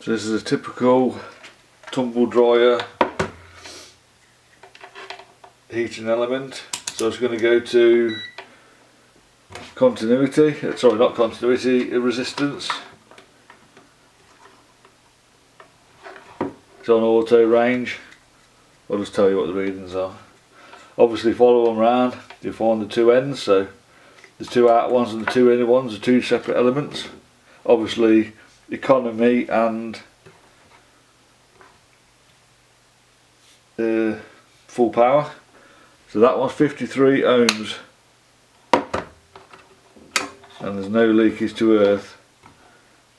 So this is a typical tumble dryer heating element. So it's going to go to continuity, sorry not continuity, resistance. It's on auto range. I'll just tell you what the readings are. Obviously follow them round, you find the two ends, so the two outer ones and the two inner ones are two separate elements. Obviously economy and full power. So that one's 53 ohms and there's no leakage to earth.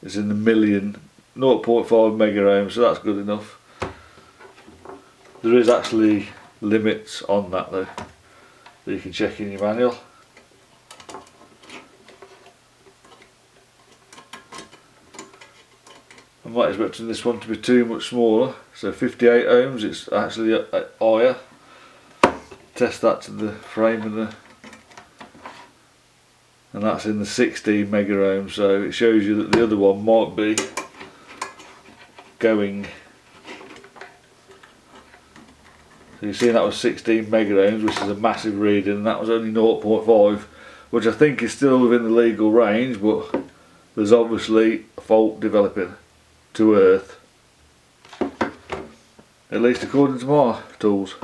It's in the million, 0.5 mega ohms, so that's good enough. There is actually limits on that though, that you can check in your manual. I'm not expecting this one to be too much smaller, so 58 ohms, it's actually higher. Test that to the frame and that's in the 16 mega ohms, so it shows you that the other one might be going. So you see that was 16 mega ohms, which is a massive reading, and that was only 0.5, which I think is still within the legal range, but there's obviously a fault developing to earth, at least according to my tools.